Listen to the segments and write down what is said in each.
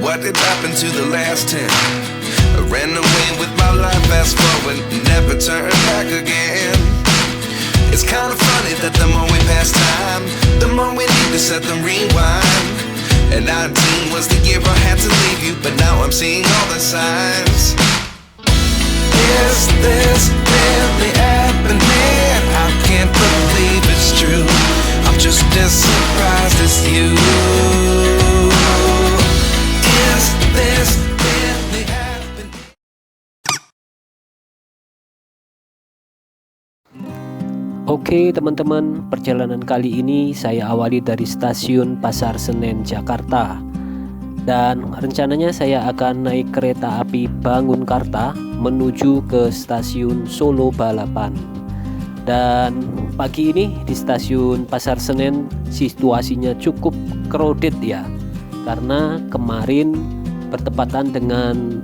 What did happen to the last 10? I ran away with my life, fast forward, never turn back again. It's kind of funny that the more we pass time, the more we need to set them rewind. And 19 was the year I had to leave you, but now I'm seeing all the signs. Is this really happening? I can't believe it's true. I'm just as surprised as you. Is this really happening? Oke teman-teman, perjalanan kali ini saya awali dari stasiun Pasar Senen, Jakarta. Dan rencananya saya akan naik kereta api Bangunkarta menuju ke stasiun Solo Balapan. Dan pagi ini di stasiun Pasar Senen situasinya cukup crowded ya, karena kemarin bertepatan dengan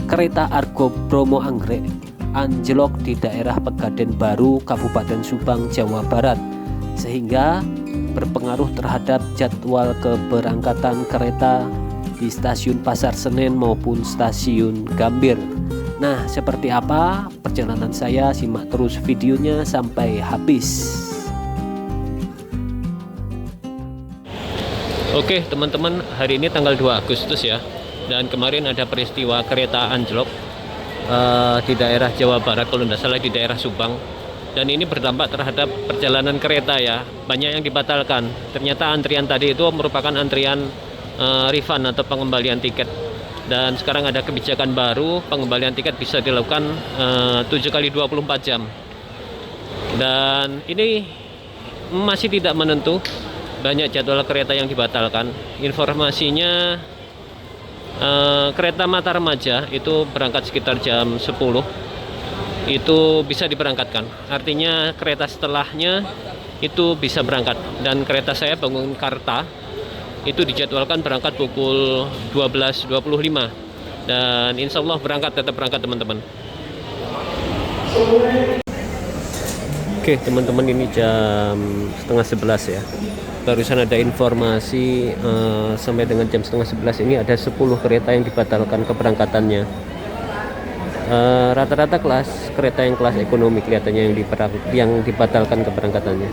kereta Argo Bromo Anggrek anjlok di daerah Pegadaian Baru, Kabupaten Subang, Jawa Barat, sehingga berpengaruh terhadap jadwal keberangkatan kereta di stasiun Pasar Senen maupun stasiun Gambir. Nah, seperti apa perjalanan saya? Simak terus videonya sampai habis. Oke teman-teman, hari ini tanggal 2 Agustus ya, dan kemarin ada peristiwa kereta anjlok di daerah Jawa Barat, kalau tidak salah di daerah Subang. Dan ini berdampak terhadap perjalanan kereta ya, banyak yang dibatalkan. Ternyata antrian tadi itu merupakan antrian refund atau pengembalian tiket. Dan sekarang ada kebijakan baru, pengembalian tiket bisa dilakukan 7 kali 24 jam. Dan ini masih tidak menentu, banyak jadwal kereta yang dibatalkan. Informasinya kereta Mata Remaja itu berangkat sekitar jam 10, itu bisa diberangkatkan, artinya kereta setelahnya itu bisa berangkat. Dan kereta saya Bangunkarta itu dijadwalkan berangkat pukul 12.25, dan insya Allah tetap berangkat teman-teman. Oke teman-teman, ini jam setengah 11 ya. Barusan ada informasi sampai dengan jam setengah 11 ini ada 10 kereta yang dibatalkan keberangkatannya. Rata-rata kelas kereta yang kelas ekonomi kelihatannya yang dibatalkan keberangkatannya.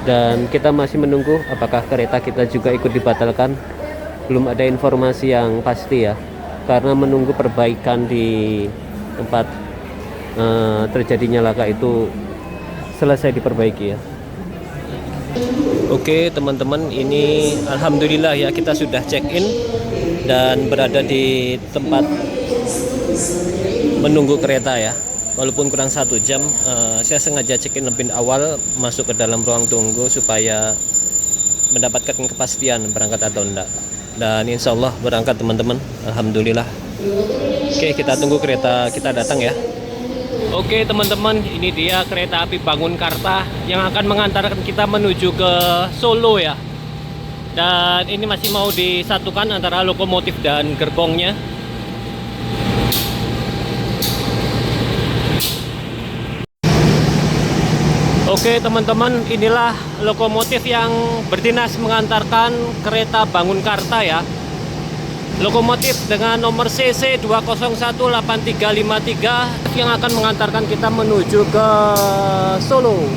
Dan kita masih menunggu apakah kereta kita juga ikut dibatalkan. Belum ada informasi yang pasti ya, karena menunggu perbaikan di tempat terjadinya laka itu selesai diperbaiki ya. Oke teman-teman, ini alhamdulillah ya, kita sudah check in dan berada di tempat menunggu kereta ya. Walaupun kurang 1 jam, saya sengaja check in lebih awal, masuk ke dalam ruang tunggu supaya mendapatkan kepastian berangkat atau enggak. Dan insya Allah berangkat teman-teman, alhamdulillah. Oke, kita tunggu kereta kita datang ya. Oke teman-teman, ini dia kereta api Bangunkarta yang akan mengantarkan kita menuju ke Solo ya. Dan ini masih mau disatukan antara lokomotif dan gerbongnya. Oke teman-teman, inilah lokomotif yang berdinas mengantarkan kereta Bangunkarta ya. Lokomotif dengan nomor CC 2018353 yang akan mengantarkan kita menuju ke Solo.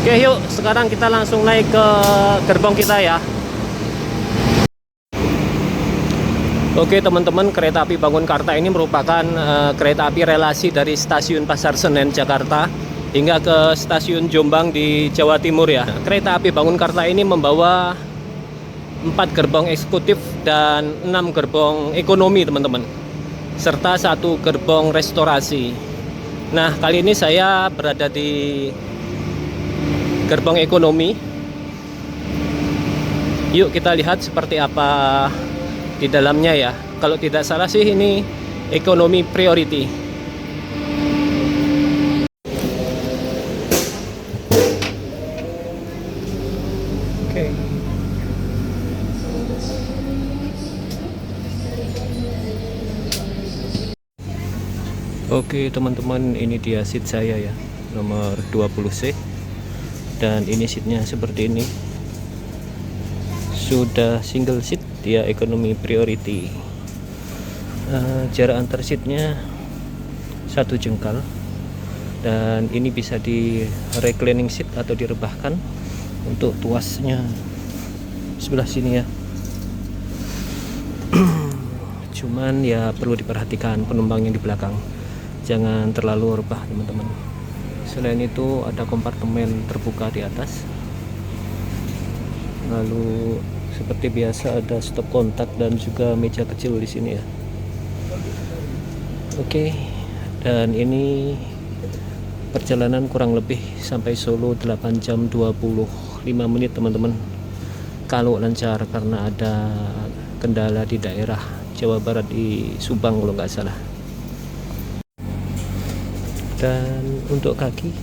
Oke yuk, sekarang kita langsung naik ke gerbong kita ya. Oke teman-teman, kereta api Bangunkarta ini merupakan kereta api relasi dari stasiun Pasar Senen Jakarta hingga ke stasiun Jombang di Jawa Timur ya. Kereta api Bangunkarta ini membawa 4 gerbong eksekutif dan 6 gerbong ekonomi teman-teman, serta 1 gerbong restorasi. Nah kali ini saya berada di gerbong ekonomi. Yuk kita lihat seperti apa di dalamnya ya. Kalau tidak salah sih ini ekonomi priority. Oke. Oke teman-teman, ini dia seat saya ya, nomor 20C. Dan ini seatnya seperti ini. sudah single seat, dia ekonomi priority. Jarak antar seatnya 1 jengkal, dan ini bisa di reclining seat atau direbahkan. Untuk tuasnya sebelah sini ya. Cuman ya perlu diperhatikan penumpang yang di belakang, jangan terlalu rebah teman-teman. Selain itu ada kompartemen terbuka di atas. Lalu seperti biasa ada stop kontak dan juga meja kecil di sini ya. Oke, dan ini perjalanan kurang lebih sampai Solo 8 jam 25 menit teman-teman, kalau lancar, karena ada kendala di daerah Jawa Barat di Subang kalau nggak salah. Dan untuk kaki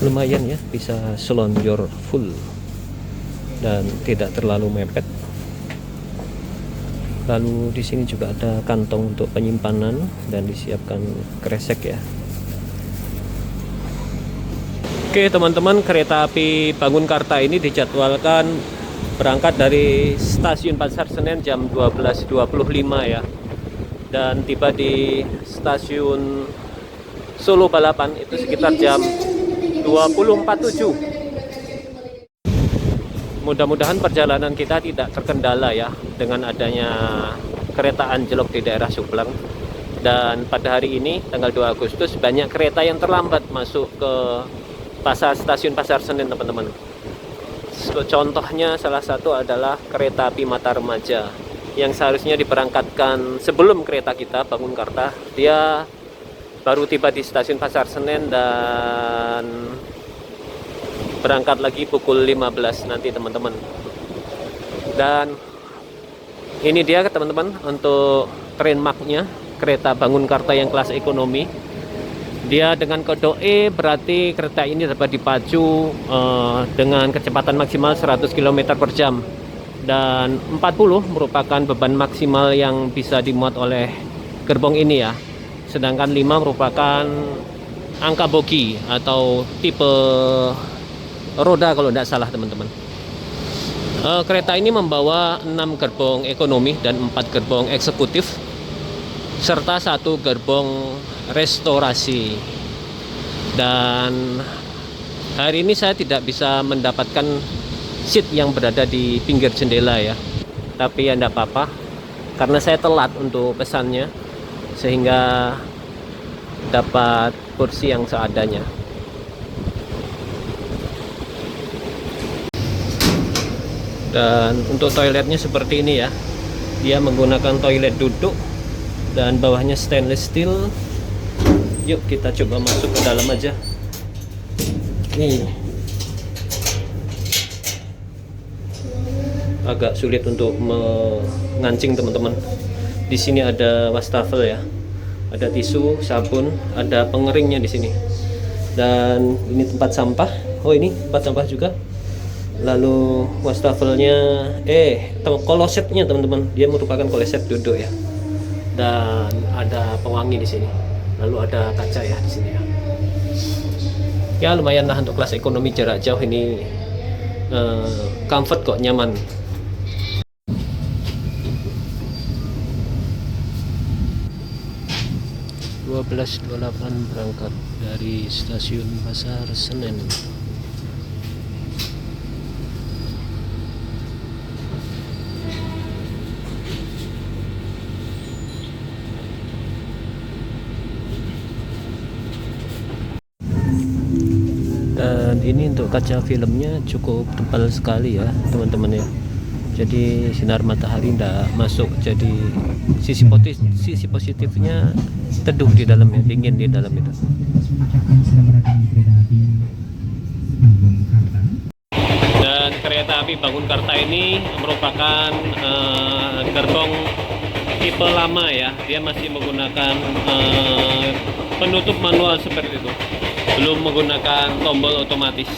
lumayan ya, bisa selonjor full dan tidak terlalu mepet. Lalu di sini juga ada kantong untuk penyimpanan dan disiapkan kresek ya. Oke teman-teman, kereta api Bangunkarta ini dijadwalkan berangkat dari stasiun Pasar Senen jam 12.25 ya, dan tiba di stasiun Solo Balapan itu sekitar jam 20.47. Mudah-mudahan perjalanan kita tidak terkendala ya dengan adanya kereta anjlok di daerah Subang. Dan pada hari ini tanggal 2 Agustus banyak kereta yang terlambat masuk ke stasiun Pasar Senen teman-teman. Contohnya salah satu adalah kereta api Mata Remaja yang seharusnya diberangkatkan sebelum kereta kita Bangunkarta. Dia baru tiba di stasiun Pasar Senen dan berangkat lagi pukul 15 nanti teman-teman. Dan ini dia teman-teman untuk train marknya kereta Bangunkarta yang kelas ekonomi. Dia dengan kode E, berarti kereta ini dapat dipacu dengan kecepatan maksimal 100 km per jam, dan 40 merupakan beban maksimal yang bisa dimuat oleh gerbong ini ya. Sedangkan 5 merupakan angka bogi atau tipe roda kalau tidak salah teman-teman. Kereta ini membawa 6 gerbong ekonomi dan 4 gerbong eksekutif serta 1 gerbong restorasi. Dan hari ini saya tidak bisa mendapatkan seat yang berada di pinggir jendela ya, tapi ya tidak apa-apa karena saya telat untuk pesannya, sehingga dapat kursi yang seadanya. Dan untuk toiletnya seperti ini ya, dia menggunakan toilet duduk dan bawahnya stainless steel. Yuk kita coba masuk ke dalam aja. Nih, agak sulit untuk mengancing teman-teman. Di sini ada wastafel ya, ada tisu, sabun, ada pengeringnya di sini. Dan ini tempat sampah. Oh ini tempat sampah juga. Lalu wastafelnya, klosetnya teman-teman, dia merupakan kloset duduk ya. Dan ada pewangi di sini. Lalu ada kaca ya di sini ya. Ya lumayan lah untuk kelas ekonomi jarak jauh ini, comfort kok, nyaman. berangkat dari stasiun Pasar Senen. Dan ini untuk kaca filmnya cukup tebal sekali ya teman-teman ya, jadi sinar matahari tidak masuk, jadi sisi positifnya teduh di dalamnya, dingin di dalam itu. Dan kereta api Bangunkarta ini merupakan gerbong tipe lama ya, dia masih menggunakan penutup manual seperti itu, belum menggunakan tombol otomatis.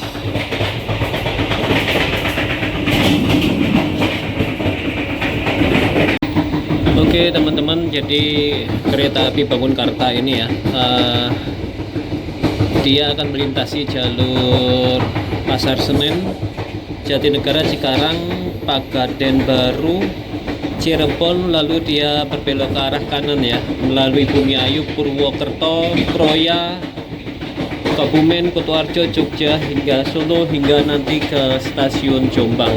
Oke teman-teman, jadi kereta api Bangunkarta ini ya, dia akan melintasi jalur Pasar Senen Jatinegara, Cikarang, Pegadaian Baru, Cirebon, lalu dia berbelok ke arah kanan ya, melalui Bumiayu, Purwokerto, Kroya, Kebumen, Kutoarjo, Jogja, hingga Solo, hingga nanti ke stasiun Jombang.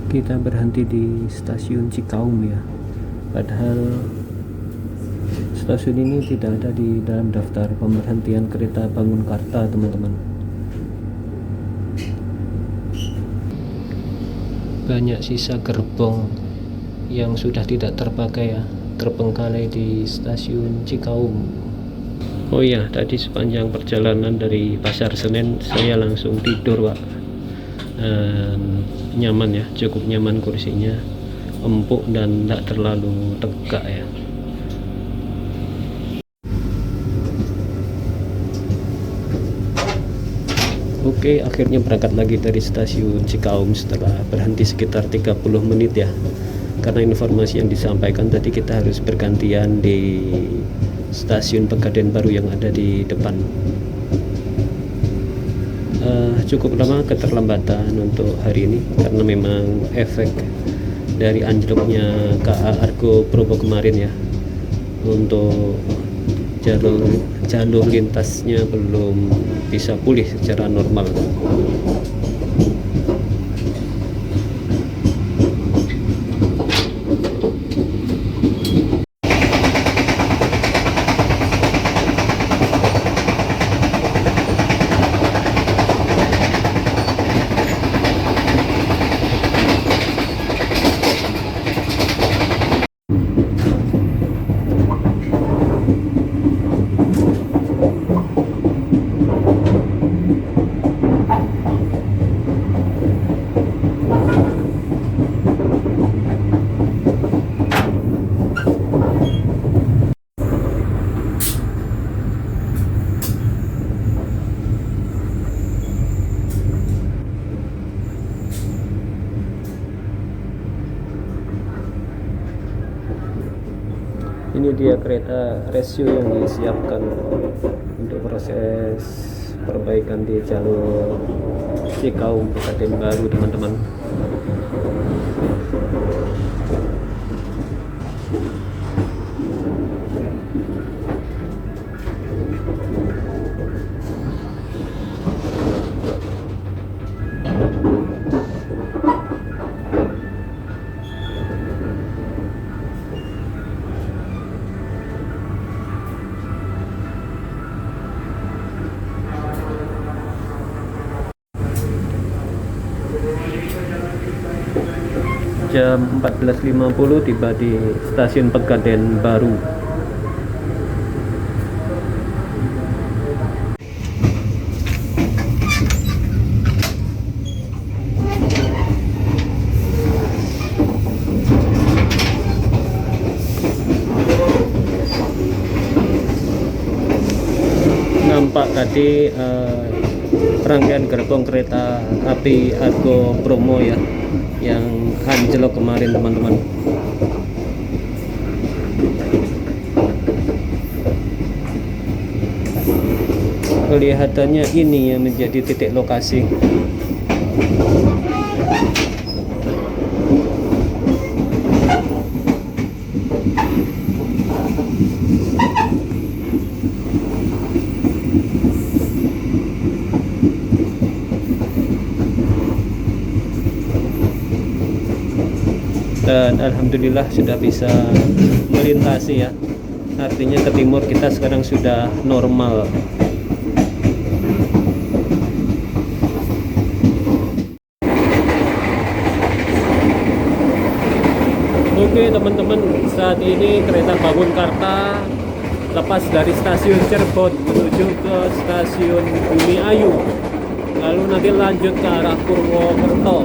Kita berhenti di stasiun Cikaum ya, padahal stasiun ini tidak ada di dalam daftar pemberhentian kereta Bangunkarta, teman-teman. Banyak sisa gerbong yang sudah tidak terpakai ya, terbengkalai di stasiun Cikaum. Oh ya, tadi sepanjang perjalanan dari Pasar Senen saya langsung tidur, Pak. Nyaman ya, cukup nyaman kursinya, empuk dan tidak terlalu tegak ya. Oke, akhirnya berangkat lagi dari stasiun Cikaum setelah berhenti sekitar 30 menit ya. Karena informasi yang disampaikan tadi kita harus bergantian di stasiun Pegadaian Baru yang ada di depan. Cukup lama keterlambatan untuk hari ini karena memang efek dari anjloknya KA Argo Probo kemarin ya. Untuk jalur lintasnya belum bisa pulih secara normal. Ini dia kereta rescue yang disiapkan untuk proses perbaikan di jalur Cikaum Pegadaian Baru, teman-teman. Jam 14.50 tiba di stasiun Pegadaian Baru. Nampak tadi rangkaian gerbong kereta api Argo Bromo ya, yang anjlok kemarin, teman-teman. Kelihatannya ini yang menjadi titik lokasi. Dan alhamdulillah sudah bisa melintasi ya, artinya ke timur kita sekarang sudah normal. Oke teman-teman, saat ini kereta Bangunkarta lepas dari stasiun Cirebon menuju ke stasiun Bumiayu, lalu nanti lanjut ke arah Purwokerto.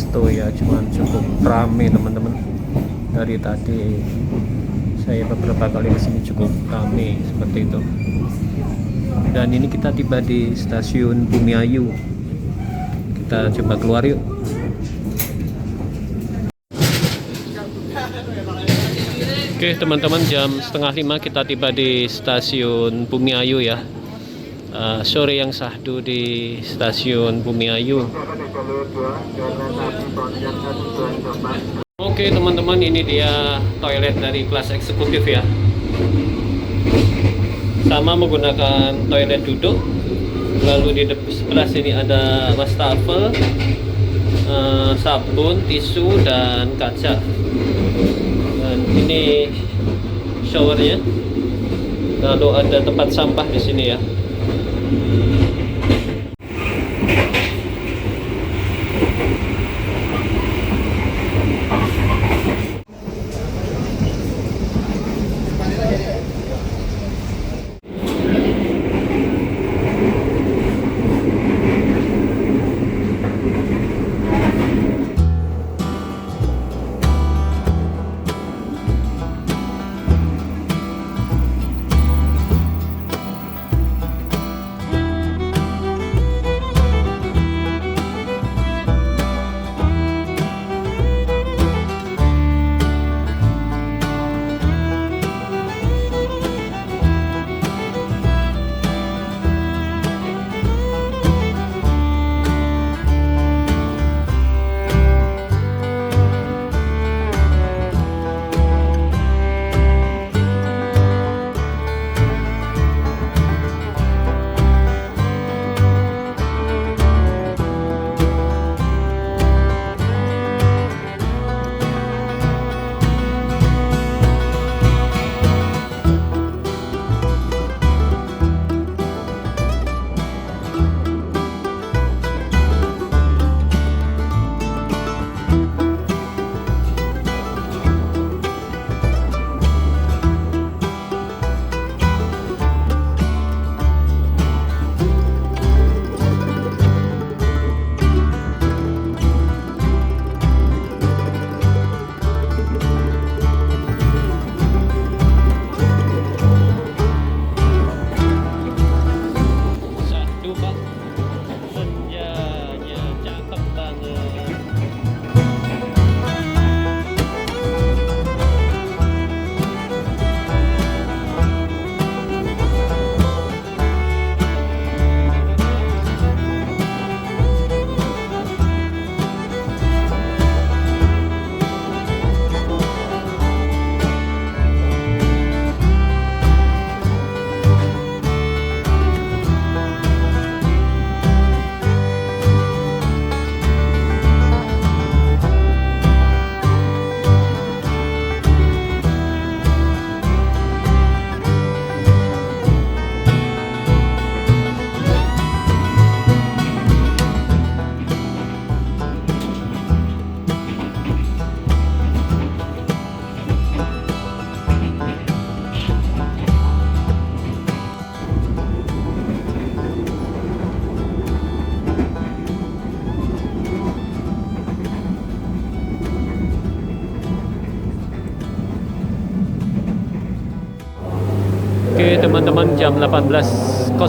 resto ya, cuman cukup rame teman-teman. Dari tadi saya beberapa kali kesini cukup rame seperti itu. Dan ini kita tiba di stasiun Bumiayu. Kita coba keluar yuk. Oke teman-teman, jam 4:30 kita tiba di stasiun Bumiayu ya. Sore yang sahdu di stasiun Bumiayu. Oke teman-teman, ini dia toilet dari kelas eksekutif ya. Sama menggunakan toilet duduk. Lalu di sebelah sini ada wastafel, sabun, tisu, dan kaca. Dan ini showernya. Lalu ada tempat sampah di sini ya. Oke teman-teman, jam 18.09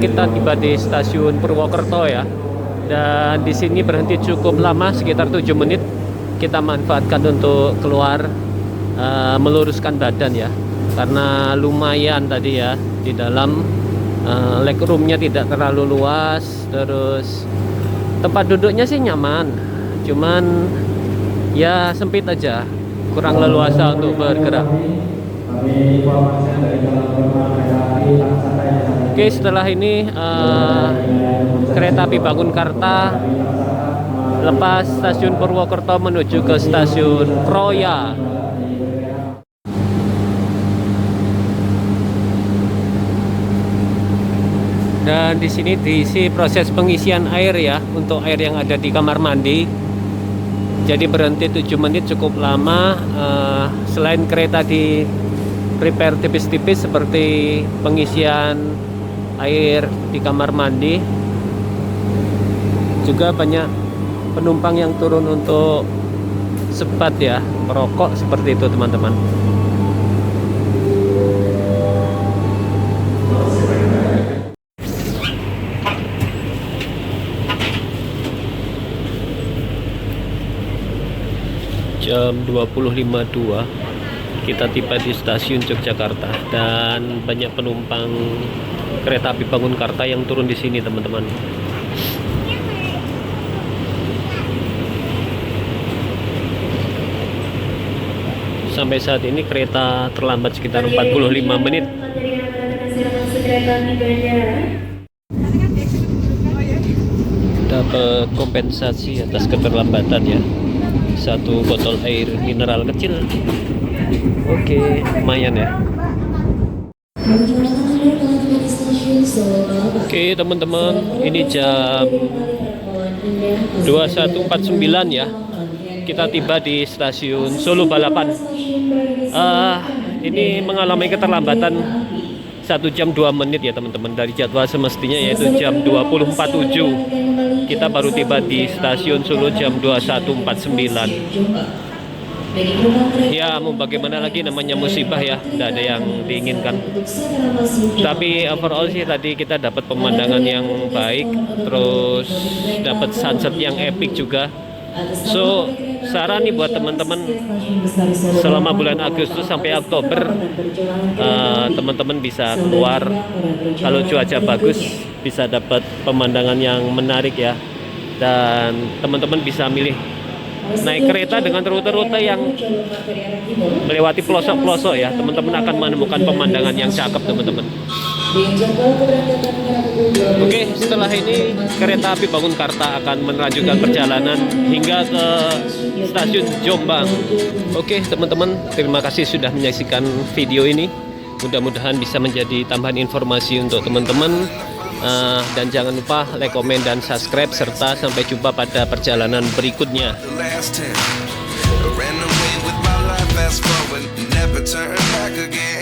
kita tiba di stasiun Purwokerto ya. Dan di sini berhenti cukup lama, sekitar 7 menit. Kita manfaatkan untuk keluar, meluruskan badan ya. Karena lumayan tadi ya di dalam, legroomnya tidak terlalu luas. Terus tempat duduknya sih nyaman, cuman ya sempit aja, kurang leluasa untuk bergerak. Oke, setelah ini kereta api Bangunkarta lepas stasiun Purwokerto menuju ke stasiun Kroya. Dan di sini diisi proses pengisian air ya, untuk air yang ada di kamar mandi. Jadi berhenti 7 menit cukup lama. Selain kereta di repair tipis-tipis seperti pengisian air di kamar mandi, juga banyak penumpang yang turun untuk sebat ya, merokok seperti itu teman-teman. Jam 20.52 kita tiba di stasiun Yogyakarta dan banyak penumpang kereta api Bangunkarta yang turun di sini teman-teman. Sampai saat ini kereta terlambat sekitar 45 menit. Dapat kompensasi atas keterlambatan ya. 1 botol air mineral kecil. Oke, lumayan ya. Oke teman-teman, ini jam 21.49 ya. Kita tiba di stasiun Solo Balapan. Ini mengalami keterlambatan 1 jam 2 menit ya teman-teman, dari jadwal semestinya yaitu jam 20.47. Kita baru tiba di stasiun Solo jam 21.49. Ya mau bagaimana lagi, namanya musibah ya, tidak ada yang diinginkan. Tapi overall sih tadi kita dapat pemandangan yang baik, terus dapat sunset yang epic juga. So saran nih buat teman-teman, selama bulan Agustus sampai Oktober teman-teman bisa keluar, kalau cuaca bagus bisa dapat pemandangan yang menarik ya, dan teman-teman bisa milih naik kereta dengan rute-rute yang melewati pelosok-pelosok ya. Teman-teman akan menemukan pemandangan yang cakep teman-teman. Oke, setelah ini kereta api Bangunkarta akan melanjutkan perjalanan hingga ke stasiun Jombang. Oke teman-teman, terima kasih sudah menyaksikan video ini. Mudah-mudahan bisa menjadi tambahan informasi untuk teman-teman. Dan jangan lupa like, komen, dan subscribe, serta sampai jumpa pada perjalanan berikutnya. The last 10. I ran away with my life, fast forward, never turn back again.